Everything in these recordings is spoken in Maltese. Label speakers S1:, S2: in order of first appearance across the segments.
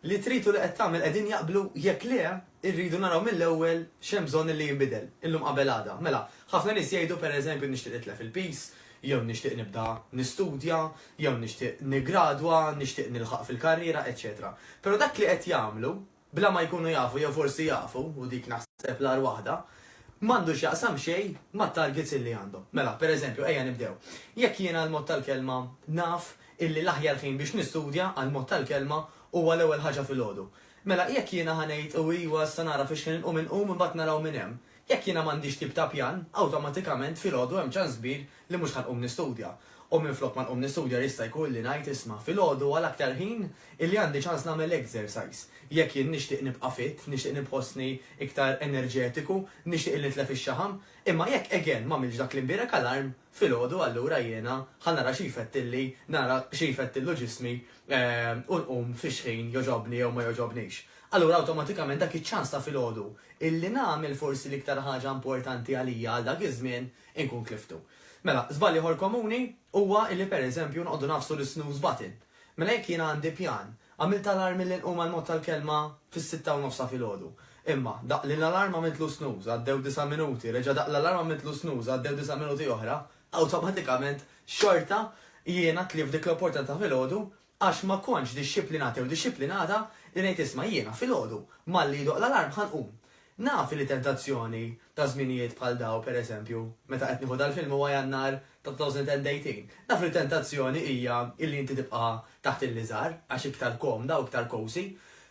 S1: li tritu li qed tagħmel qegħdin jaqblu jekk le irridu naraw mill-ewwel x'hemm bżonn li jinbidel illum qabel għada. Mela, ħafna nies jgħidu pereżempju nixtieq nitlef il-peace, jew nixtieq nibda nistudja, jew nixtieq nigradwa, nixtieq nilħaq fil-karriera, etc. Però dak li qed jagħmlu bla ma jkunu jafu jew forsi jafu u dik naħseb l-ar waħda, m'għandux jaqsam xejn mat-targets illi għandhom. Mela, pereżempju, ejja nibdew. Jekk jiena l-mod tal-kelma naf illi l-aħjar ħin biex nistudja għal-mod tal-kelma huwa l-ewwel ħaġa filgħodu. Mela, jekk jiena ħanejt u iwa issa nara fiex kien inqum imbagħad naraw minn hemm. Jekk jiena m'għandix tip ta' pjan, awtomatikament filgħodu hemm ċans kbir li mhux ħanqum nistudja. U minflok ma nqum nistudja jista' jkun li ngħid isma' filgħodu għal aktar ħin illi għandi ċans nagħmel exercise. Jekk jien nixtieq nibqa' fit, nixtieq nibħossni iktar enerġetiku, nixtieq li nitlef ix-xaħam, imma jekk again m'għamilx dak l-imbierek alarm filgħodu allura jiena ħanara xi jfettilli, nara xi jfettillu ġismi u nqum fix ħin joġobni jew ma joġobnix. Allura awtomatikament dak iċ-ċans ta' filgħodu illi nagħmel forsi l-iktar ħaġa importanti għalija għal dak iż-żmien inkun kliftu. Mela, żball ieħor komuni huwa illi pereżempju noqogħdu nafsu l-snooze button. Mela jekk jiena għandi pjan, għamilt alarm illi nqum għal-mod tal-kelma fis-6:30 filgħodu. Imma daq li l-alarm għamiltlu snooze għaddew 9 minuti, reġa' daq l-alarm għamiltlu snooze għaddew 9 minuti oħra, awtomatikament xorta jiena tlif dik l-opportunità filgħodu għax ma kontx dixxiplinata u dixxiplinata li ngħid isma' jiena filgħodu malli jdoq l-alarm ħanqum. Naf li tentazzjoni ta' żminijiet bħal daw pereżempju, meta qed nieħu dal-film huwa Jannar ta' 2018. Naf li tentazzjoni hija illi inti tibqa' taħt il-liżar għax iktar komda u iktar cozy,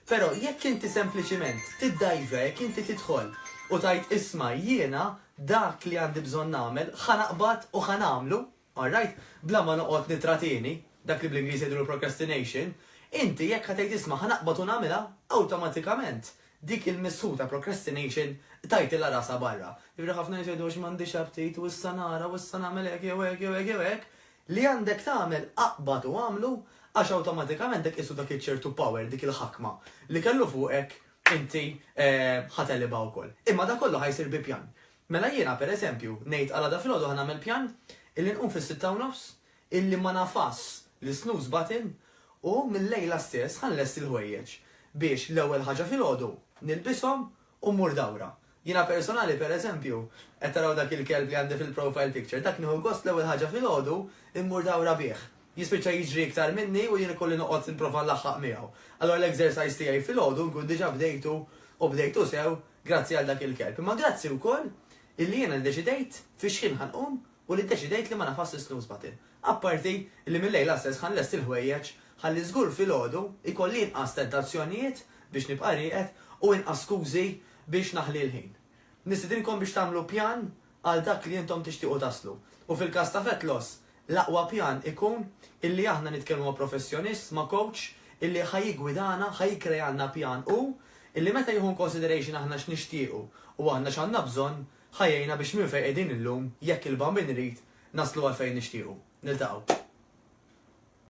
S1: però jekk inti sempliċiment tiddajvek inti tidħol u tajt isma' jiena dak li għandi bżonn nagħmel ħanaqbad u ħanamlu, alright, bla ma noqgħod nitratini, dak li bl-Ingliż jgħidu procrastination, inti jekk ħatejt isma' ħanaqbad u nagħmilha awtomatikament dik il-misħuta procrastination tajtilla rasa barra. Jibri ħafna jgħidu x m'għandix aptit u issa nara u issa nagħmel hekk jew hekk jew hekk jew hekk li għandek tagħmel aqbad u għamlu għax awtomatikament dak isu dak iċ-ċertu power dik il-ħakma li kellu fuqek inti ħatelliba wkoll. Imma dak kollu ħajsir bi pjan. Mela jiena pereżempju ngħid għal da filgħodu ħanagħmel pjan illi nqum fis-6:30 illi ma nafass l-snooze button u mill-lejla stess ħanlest il-ħwejjeġ biex l-ewwel ħaġa filgħodu nilbishom u mmur dawra. Jiena personali pereżempju qed taraw dak il-kelb li għandi fil-profile picture, dak nieħu gost l-ewwel ħaġa filgħodu immur dawra bih. Jispiċċa jiġri iktar minni u jien ikolli noqgħod nipprova nlaħħaq miegħu. Allura l-exercise tiegħi filgħodu nkun diġà bdejtu sew grazzi għal dak il-kelb. Imma grazzi wkoll illi jiena ddeċidejt fiex ħin ħanqum u li ddeċidejt li ma nafass is-snooze button. Apparti li mill-lejla stess ħanlest il-ħwejjeġ ħalli żgur filgħodu ikolli inqas tentazzjonijiet biex nibqa' rieqed u inqas skużi biex naħli l-ħin. Nistidinkom biex tagħmlu pjan għal dak li intom tixtiequ taslu. U fil-każ ta' fat loss, l-aqwa pjan ikun illi aħna nitkellmu ma' professjonist, ma' coach, illi ħajjigwidana, ħajjikrejanna pjan u illi meta jieħu consideration aħna x'nixtiequ u aħna x'għandna bżonn ħajjejna biex minn fejn qegħdin illum jekk il-bambin irid naslu għal fejn nixtiequ. Niltaqgħu.